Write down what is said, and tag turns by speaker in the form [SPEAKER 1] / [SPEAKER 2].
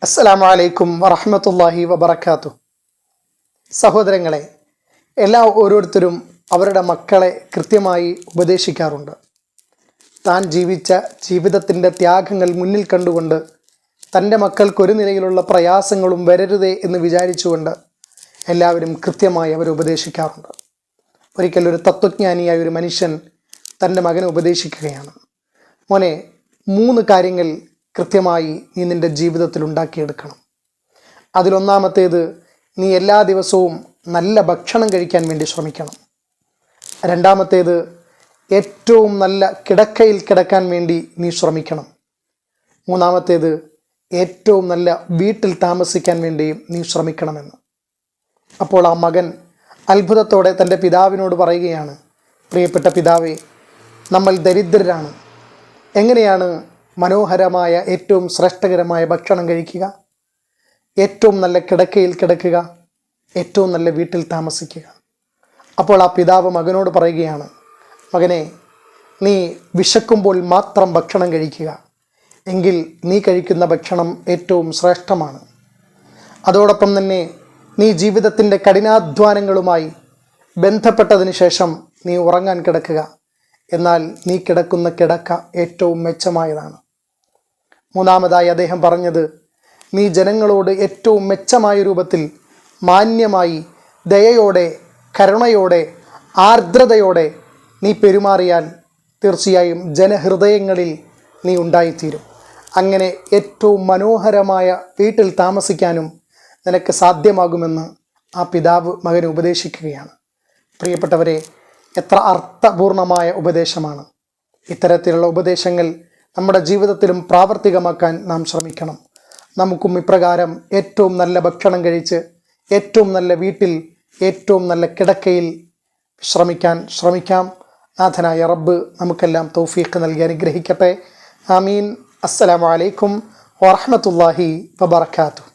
[SPEAKER 1] അസ്സലാമു അലൈക്കും വറഹ്മത്തുള്ളാഹി വബറകാതുഹു. സഹോദരങ്ങളെ, ഓരോരുത്തരും അവരുടെ മക്കളെ കൃത്യമായി ഉപദേശിക്കാറുണ്ട്. താൻ ജീവിച്ച ജീവിതത്തിൻ്റെ ത്യാഗങ്ങൾ മുന്നിൽ കണ്ടുകൊണ്ട് തൻ്റെ മക്കൾക്കൊരു നിലയിലുള്ള പ്രയാസങ്ങളും വരരുതേ എന്ന് വിചാരിച്ചുകൊണ്ട് എല്ലാവരും കൃത്യമായി അവരെ ഉപദേശിക്കാറുണ്ട്. ഒരിക്കൽ ഒരു തത്വജ്ഞാനിയായ ഒരു മനുഷ്യൻ തൻ്റെ മകനെ ഉപദേശിക്കുകയാണ്. മോനെ, 3 കാര്യങ്ങൾ കൃത്യമായി നീ നിൻ്റെ ജീവിതത്തിൽ ഉണ്ടാക്കിയെടുക്കണം. അതിലൊന്നാമത്തേത്, നീ എല്ലാ ദിവസവും നല്ല ഭക്ഷണം കഴിക്കാൻ വേണ്ടി ശ്രമിക്കണം. രണ്ടാമത്തേത്, ഏറ്റവും നല്ല കിടക്കയിൽ കിടക്കാൻ വേണ്ടി നീ ശ്രമിക്കണം. മൂന്നാമത്തേത്, ഏറ്റവും നല്ല വീട്ടിൽ താമസിക്കാൻ വേണ്ടിയും നീ ശ്രമിക്കണമെന്ന്. അപ്പോൾ ആ മകൻ അത്ഭുതത്തോടെ തൻ്റെ പിതാവിനോട് പറയുകയാണ്, പ്രിയപ്പെട്ട പിതാവേ, നമ്മൾ ദരിദ്രരാണ്. എങ്ങനെയാണ് മനോഹരമായ ഏറ്റവും ശ്രേഷ്ഠകരമായ ഭക്ഷണം കഴിക്കുക, ഏറ്റവും നല്ല കിടക്കയിൽ കിടക്കുക, ഏറ്റവും നല്ല വീട്ടിൽ താമസിക്കുക? അപ്പോൾ ആ പിതാവ് മകനോട് പറയുകയാണ്, മകനെ, നീ വിശക്കുമ്പോൾ മാത്രം ഭക്ഷണം കഴിക്കുക, എങ്കിൽ നീ കഴിക്കുന്ന ഭക്ഷണം ഏറ്റവും ശ്രേഷ്ഠമാണ്. അതോടൊപ്പം തന്നെ നീ ജീവിതത്തിൻ്റെ കഠിനാധ്വാനങ്ങളുമായി ബന്ധപ്പെട്ടതിന് ശേഷം നീ ഉറങ്ങാൻ കിടക്കുക, എന്നാൽ നീ കിടക്കുന്ന കിടക്ക ഏറ്റവും മെച്ചമായതാണ്. മൂന്നാമതായി അദ്ദേഹം പറഞ്ഞത്, നീ ജനങ്ങളോട് ഏറ്റവും മെച്ചമായ രൂപത്തിൽ മാന്യമായി ദയയോടെ കരുണയോടെ ആർദ്രതയോടെ നീ പെരുമാറിയാൽ തീർച്ചയായും ജനഹൃദയങ്ങളിൽ നീ ഉണ്ടായിത്തീരും. അങ്ങനെ ഏറ്റവും മനോഹരമായ വീട്ടിൽ താമസിക്കാനും നിനക്ക് സാധ്യമാകുമെന്ന് ആ പിതാവ് മകനെ ഉപദേശിക്കുകയാണ്. പ്രിയപ്പെട്ടവരെ, എത്ര അർത്ഥപൂർണമായ ഉപദേശമാണ്! ഇത്തരത്തിലുള്ള ഉപദേശങ്ങൾ നമ്മുടെ ജീവിതത്തിലും പ്രാവർത്തികമാക്കാൻ നാം ശ്രമിക്കണം. നമുക്കും ഇപ്രകാരം ഏറ്റവും നല്ല ഭക്ഷണം കഴിച്ച് ഏറ്റവും നല്ല വീട്ടിൽ ഏറ്റവും നല്ല കിടക്കയിൽ ശ്രമിക്കാം. നാഥനായ റബ്ബ് നമുക്കെല്ലാം തൗഫീഖ് നൽകി അനുഗ്രഹിക്കട്ടെ. ആമീൻ. അസ്സലാമു അലൈക്കും വറഹ്മത്തുള്ളാഹി വബറകാതുഹു.